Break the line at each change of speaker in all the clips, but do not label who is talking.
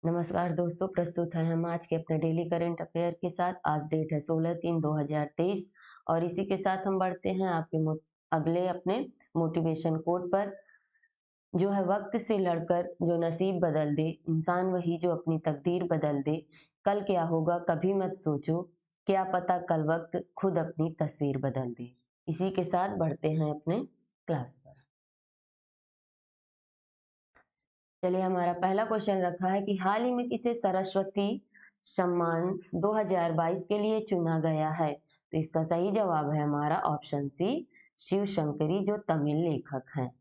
नमस्कार दोस्तों, प्रस्तुत है हम आज के अपने डेली करंट अफेयर के साथ। आज डेट है 16/3/2023 और इसी के साथ हम बढ़ते हैं आपके अगले अपने मोटिवेशन कोट पर, जो है वक्त से लड़कर जो नसीब बदल दे, इंसान वही जो अपनी तकदीर बदल दे। कल क्या होगा कभी मत सोचो, क्या पता कल वक्त खुद अपनी तस्वीर बदल दे। इसी के साथ बढ़ते हैं अपने क्लास पर। चलिए, हमारा पहला क्वेश्चन रखा है कि हाल ही में किसे सरस्वती सम्मान 2022 के लिए चुना गया है। तो इसका सही जवाब है हमारा ऑप्शन सी, शिव शंकरी, जो तमिल लेखक हैं।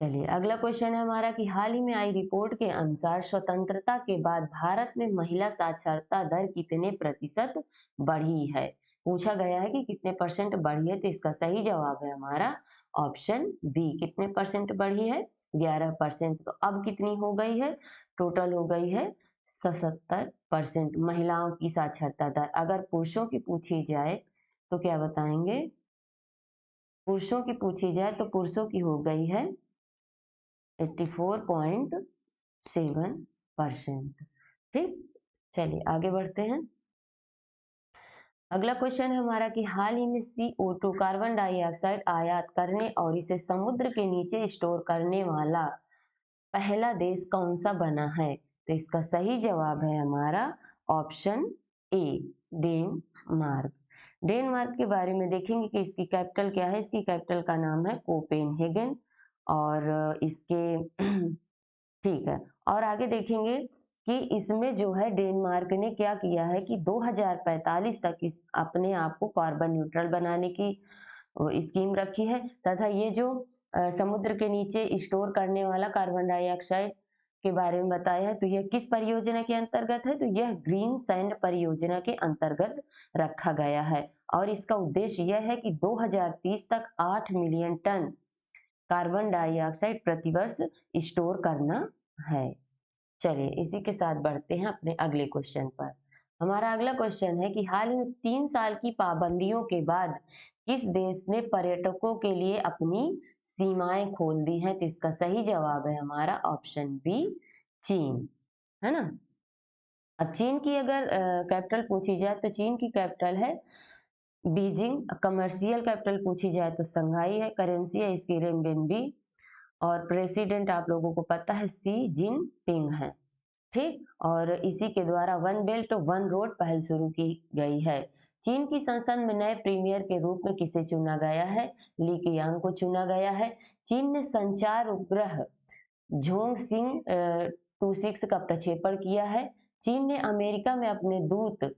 चलिए, अगला क्वेश्चन है हमारा कि हाल ही में आई रिपोर्ट के अनुसार स्वतंत्रता के बाद भारत में महिला साक्षरता दर कितने प्रतिशत बढ़ी है। पूछा गया है कि कितने परसेंट बढ़ी है, तो इसका सही जवाब है हमारा ऑप्शन बी। कितने परसेंट बढ़ी है? 11%। तो अब कितनी हो गई है? टोटल हो गई है 77% महिलाओं की साक्षरता दर। अगर पुरुषों की पूछी जाए तो क्या बताएंगे? पुरुषों की पूछी जाए तो पुरुषों की हो गई है 84.7%। ठीक, चलिए आगे बढ़ते हैं। अगला क्वेश्चन है हमारा कि हाल ही में CO2 कार्बन डाइऑक्साइड आयात करने और इसे समुद्र के नीचे स्टोर करने वाला पहला देश कौन सा बना है। तो इसका सही जवाब है हमारा ऑप्शन ए, डेनमार्क। डेनमार्क के बारे में देखेंगे कि इसकी कैपिटल क्या है। इसकी कैपिटल का नाम है कोपेनहेगन और इसके ठीक है, और आगे देखेंगे कि इसमें जो है डेनमार्क ने क्या किया है कि 2045 तक इस अपने आप को कार्बन न्यूट्रल बनाने की स्कीम रखी है, तथा ये जो समुद्र के नीचे स्टोर करने वाला कार्बन डाइऑक्साइड के बारे में बताया है, तो यह किस परियोजना के अंतर्गत है? तो यह ग्रीन सैंड परियोजना के अंतर्गत रखा गया है और इसका उद्देश्य यह है कि 2030 तक 8 मिलियन टन कार्बन डाइऑक्साइड प्रतिवर्ष स्टोर करना है। चलिए, इसी के साथ बढ़ते हैं अपने अगले क्वेश्चन पर। हमारा अगला क्वेश्चन है कि हाल ही में 3 साल की पाबंदियों के बाद किस देश ने पर्यटकों के लिए अपनी सीमाएं खोल दी हैं। तो इसका सही जवाब है हमारा ऑप्शन बी, चीन, है ना। अब चीन की अगर कैपिटल पूछी जाए तो चीन की कैपिटल है बीजिंग। कमर्शियल कैपिटल पूछी जाए तो संघाई है। करेंसी है इसकी रेनबिनबी और प्रेसिडेंट आप लोगों को पता है सी जिनपिंग है। ठीक, और इसी के द्वारा वन बेल्ट वन रोड पहल शुरू की गई है। चीन की संसद में नए प्रीमियर के रूप में किसे चुना गया है? ली कियांग को चुना गया है। चीन ने संचार उपग्रह झोंग सिंह 26 का प्रक्षेपण किया है। चीन ने अमेरिका में अपने दूत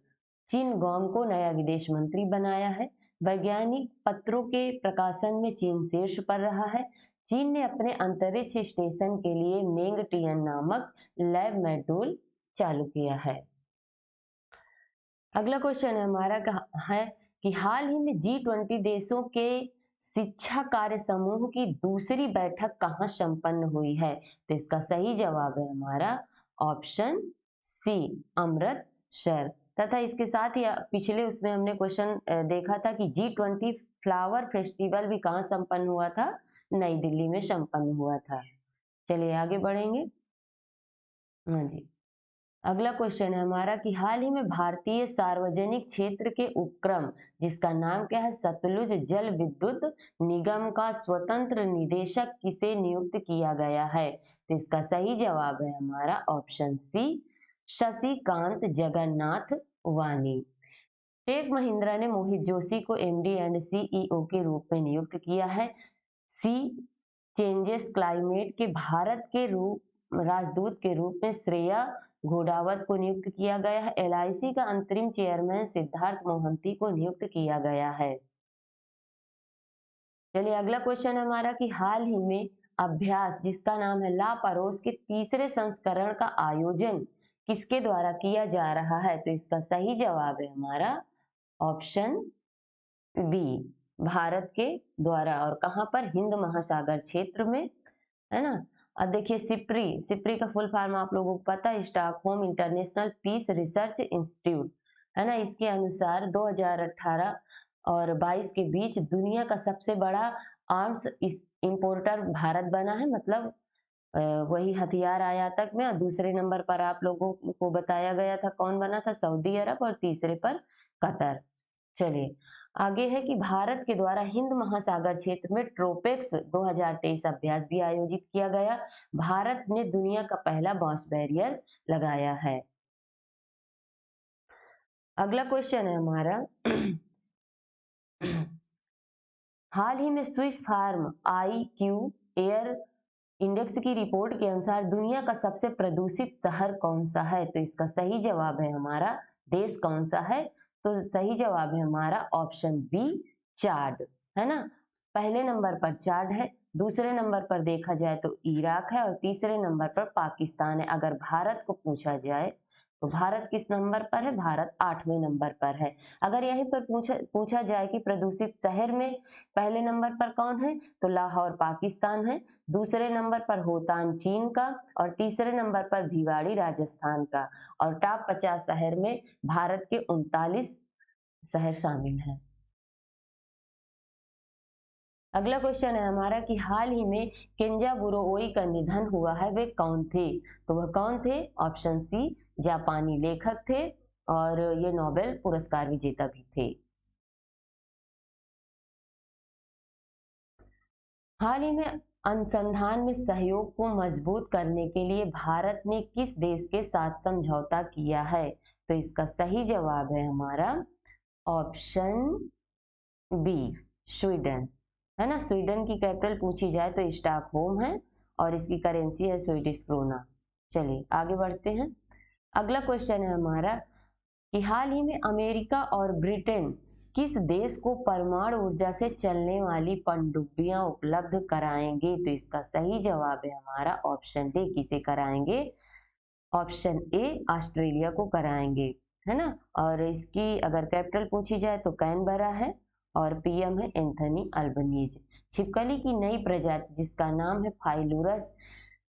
चीन गोंग को नया विदेश मंत्री बनाया है। वैज्ञानिक पत्रों के प्रकाशन में चीन शीर्ष पर रहा है। चीन ने अपने अंतरिक्ष स्टेशन के लिए मेंग टियन नामक लैब मॉड्यूल चालू किया है। अगला क्वेश्चन है हमारा है कि हाल ही में G20 देशों के शिक्षा कार्य समूह की दूसरी बैठक कहाँ संपन्न हुई है। तो इसका सही जवाब है हमारा ऑप्शन सी, अमृतसर। तथा इसके साथ ही पिछले उसमें हमने क्वेश्चन देखा था कि G20 फ्लावर फेस्टिवल भी कहाँ संपन्न हुआ था? नई दिल्ली में संपन्न हुआ था। चलिए आगे बढ़ेंगे। हाँ जी, अगला क्वेश्चन है हमारा कि हाल ही में भारतीय सार्वजनिक क्षेत्र के उपक्रम जिसका नाम क्या है, सतलुज जल विद्युत निगम का स्वतंत्र निदेशक किसे नियुक्त किया गया है। तो इसका सही जवाब है हमारा ऑप्शन सी, शशिकांत जगन्नाथ वानी। टेक महिंद्रा ने मोहित जोशी को एमडी एंड सीईओ के रूप में नियुक्त किया है। सी चेंजेस क्लाइमेट के भारत के रूप राजदूत के रूप में श्रेया घोड़ावत को नियुक्त किया गया है। एलआईसी का अंतरिम चेयरमैन सिद्धार्थ मोहंती को नियुक्त किया गया है। चलिए, अगला क्वेश्चन हमारा कि हाल ही में अभ्यास जिसका नाम है ला परोस के तीसरे संस्करण का आयोजन किसके द्वारा किया जा रहा है। तो इसका सही जवाब है हमारा ऑप्शन बी, भारत के द्वारा। और कहां पर? हिंद महासागर क्षेत्र में, है ना। अब देखिए, सिप्री, सिप्री का फुल फॉर्म आप लोगों को पता है, Stockholm International Peace Research Institute, है ना। इसके अनुसार 2018 और 22 के बीच दुनिया का सबसे बड़ा आर्म्स इंपोर्टर भारत बना है। मतलब वही हथियार आयातक में, और दूसरे नंबर पर आप लोगों को बताया गया था कौन बना था, सऊदी अरब, और तीसरे पर कतर। चलिए आगे है कि भारत के द्वारा हिंद महासागर क्षेत्र में ट्रोपेक्स 2023 अभ्यास भी आयोजित किया गया। भारत ने दुनिया का पहला बॉस बैरियर लगाया है। अगला क्वेश्चन है हमारा हाल ही में Swiss firm IQ air index की रिपोर्ट के अनुसार दुनिया का सबसे प्रदूषित शहर कौन सा है? तो इसका सही जवाब है हमारा, देश कौन सा है? तो सही जवाब है हमारा ऑप्शन बी, चाड, है ना। पहले नंबर पर चाड है, दूसरे नंबर पर देखा जाए तो इराक है, और तीसरे नंबर पर पाकिस्तान है। अगर भारत को पूछा जाए तो भारत किस नंबर पर है? भारत 8वें नंबर पर है। अगर यहीं पर पूछा जाए कि प्रदूषित शहर में पहले नंबर पर कौन है, तो लाहौर पाकिस्तान है, दूसरे नंबर पर होतान चीन का, और तीसरे नंबर पर भिवाड़ी राजस्थान का। और टॉप 50 शहर में भारत के 39 शहर शामिल हैं। अगला क्वेश्चन है हमारा कि हाल ही में केंजाबुरो ओई का निधन हुआ है, वे कौन थे? तो वह कौन थे? ऑप्शन सी, जापानी लेखक थे, और ये नोबेल पुरस्कार विजेता भी थे। हाल ही में अनुसंधान में सहयोग को मजबूत करने के लिए भारत ने किस देश के साथ समझौता किया है? तो इसका सही जवाब है हमारा ऑप्शन बी, स्वीडन, है ना। स्वीडन की कैपिटल पूछी जाए तो स्टॉकहोम है, और इसकी करेंसी है स्वीडिश क्रोना। चलिए आगे बढ़ते हैं। अगला क्वेश्चन है हमारा कि हाल ही में अमेरिका और ब्रिटेन किस देश को परमाणु ऊर्जा से चलने वाली पनडुब्बियां उपलब्ध कराएंगे? तो इसका सही जवाब है हमारा ऑप्शन डी, किसे कराएंगे? ऑप्शन ए, ऑस्ट्रेलिया को कराएंगे, है ना। और इसकी अगर कैपिटल पूछी जाए तो कैनबरा है, और PM है एंथनी अल्बनीज। छिपकली की नई प्रजाति जिसका नाम है फाइलूरस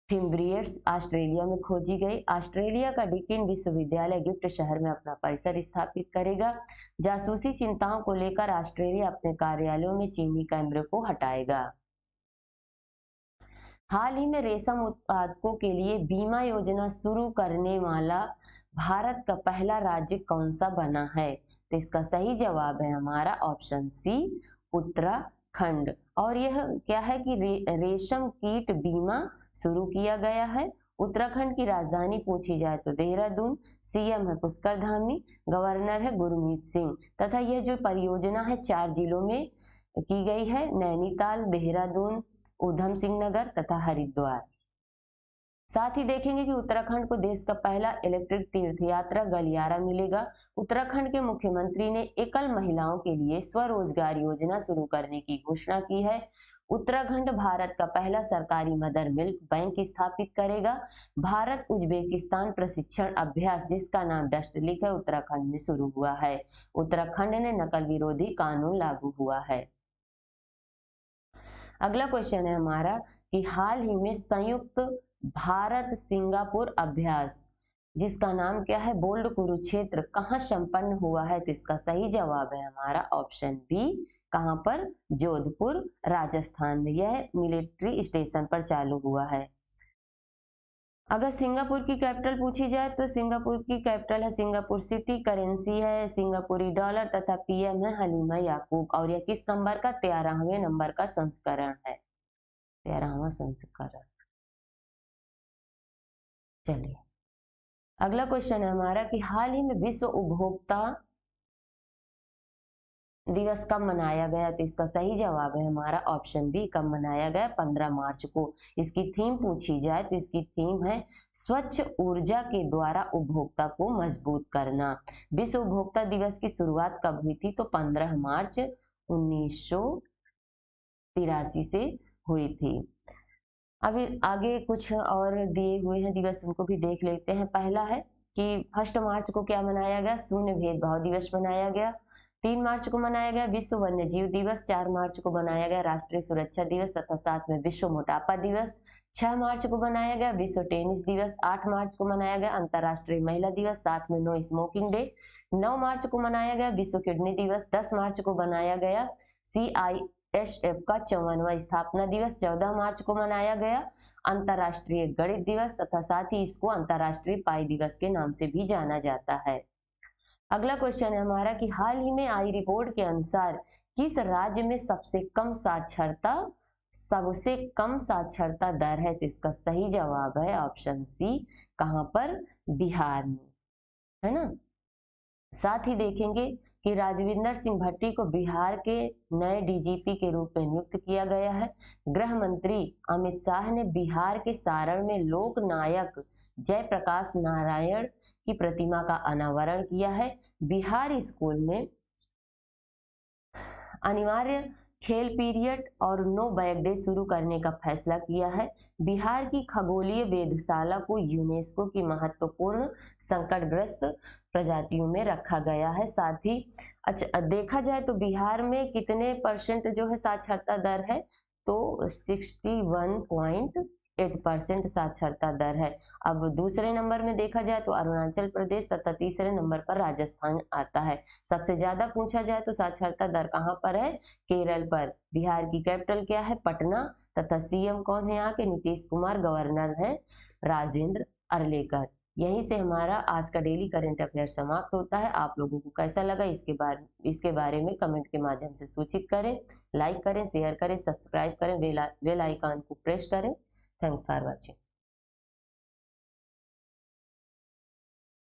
फिम्ब्रियट्स ऑस्ट्रेलिया में खोजी गई। ऑस्ट्रेलिया का डिकिन विश्वविद्यालय गिफ्ट शहर में अपना परिसर स्थापित करेगा। जासूसी चिंताओं को लेकर ऑस्ट्रेलिया अपने कार्यालयों में चीनी कैमरे को हटाएगा। हाल ही में रेशम उत्पादकों के लिए बीमा योजना शुरू करने वाला भारत का पहला राज्य कौन सा बना है? तो इसका सही जवाब है हमारा ऑप्शन सी, उत्तराखंड। और यह क्या है कि रेशम कीट बीमा शुरू किया गया है। उत्तराखंड की राजधानी पूछी जाए तो देहरादून, CM है पुष्कर धामी, गवर्नर है गुरमीत सिंह, तथा यह जो परियोजना है 4 जिलों में की गई है, नैनीताल, देहरादून, ऊधम सिंह नगर तथा हरिद्वार। साथ ही देखेंगे कि उत्तराखंड को देश का पहला इलेक्ट्रिक तीर्थ यात्रा गलियारा मिलेगा। उत्तराखंड के मुख्यमंत्री ने एकल महिलाओं के लिए स्वरोजगार योजना शुरू करने की घोषणा की है। उत्तराखंड भारत का पहला सरकारी मदर मिल्क बैंक स्थापित करेगा। भारत उज्बेकिस्तान प्रशिक्षण अभ्यास जिसका नाम डस्ट लीग है, उत्तराखंड में शुरू हुआ है। उत्तराखंड ने नकल विरोधी कानून लागू हुआ है। अगला क्वेश्चन है हमारा कि हाल ही में संयुक्त भारत सिंगापुर अभ्यास जिसका नाम क्या है, बोल्ड कुरुक्षेत्र, कहाँ संपन्न हुआ है? तो इसका सही जवाब है हमारा ऑप्शन बी, कहाँ पर? जोधपुर राजस्थान में। यह मिलिट्री स्टेशन पर चालू हुआ है। अगर सिंगापुर की कैपिटल पूछी जाए तो सिंगापुर की कैपिटल है सिंगापुर सिटी, करेंसी है सिंगापुरी डॉलर, तथा PM है हलीमा याकूब। और यह किस नंबर का? 13वें नंबर का संस्करण है, 13वां संस्करण। चलिए अगला क्वेश्चन है हमारा कि हाल ही में विश्व उपभोक्ता दिवस कब मनाया गया? तो इसका सही जवाब है हमारा ऑप्शन बी, कब मनाया गया? 15 मार्च को। इसकी थीम पूछी जाए तो इसकी थीम है स्वच्छ ऊर्जा के द्वारा उपभोक्ता को मजबूत करना। विश्व उपभोक्ता दिवस की शुरुआत कब हुई थी? तो 15 मार्च 1983 से हुई थी। अभी आगे कुछ और दिए हुए हैं दिवस, उनको भी देख लेते हैं। पहला है कि 1 मार्च को क्या मनाया गया? शून्य भेदभाव दिवस मनाया गया। 3 मार्च को मनाया गया विश्व वन्य जीव दिवस। 4 मार्च को बनाया गया राष्ट्रीय सुरक्षा दिवस, तथा साथ में विश्व मोटापा दिवस। 6 मार्च को बनाया गया विश्व टेनिस दिवस। 8 मार्च को मनाया गया अंतर्राष्ट्रीय महिला दिवस, साथ में नो स्मोकिंग डे। 9 मार्च को मनाया गया विश्व किडनी दिवस। 10 मार्च को बनाया गया ISF का 54वां स्थापना दिवस 14 मार्च को मनाया गया। अंतर्राष्ट्रीय गणित दिवस तथा साथ ही इसको अंतर्राष्ट्रीय पाई दिवस के नाम से भी जाना जाता है। अगला क्वेश्चन है हमारा कि हाल ही में आई रिपोर्ट के अनुसार किस राज्य में सबसे कम साक्षरता दर है? तो इसका सही जवाब है ऑप्शन सी, कहां पर? बिहार में, है ना। साथ ही देखेंगे कि राजविंदर सिंह भट्टी को बिहार के नए डीजीपी के रूप में नियुक्त किया गया है। गृह मंत्री अमित शाह ने बिहार के सारण में लोक नायक जयप्रकाश नारायण की प्रतिमा का अनावरण किया है। बिहार स्कूल में अनिवार्य खेल पीरियड और नो बैग डे शुरू करने का फैसला किया है। बिहार की खगोलीय वेधशाला को यूनेस्को की महत्वपूर्ण संकटग्रस्त प्रजातियों में रखा गया है। साथ ही अच्छा देखा जाए तो बिहार में कितने परसेंट जो है साक्षरता दर है? तो 61.8% साक्षरता दर है। अब दूसरे नंबर में देखा जाए तो अरुणाचल प्रदेश तथा तीसरे नंबर पर राजस्थान आता है। सबसे ज्यादा पूछा जाए तो साक्षरता दर कहाँ पर है? केरल पर। बिहार की कैपिटल क्या है? पटना। तथा सीएम कौन है यहाँ के? नीतीश कुमार। गवर्नर है राजेंद्र अरलेकर। यहीं से हमारा आज का डेली करंट अफेयर समाप्त होता है। आप लोगों को कैसा लगा इसके बारे में कमेंट के माध्यम से सूचित करें। लाइक करें, शेयर करें, सब्सक्राइब करें, बेल आइकन को प्रेस करें। Thanks for watching.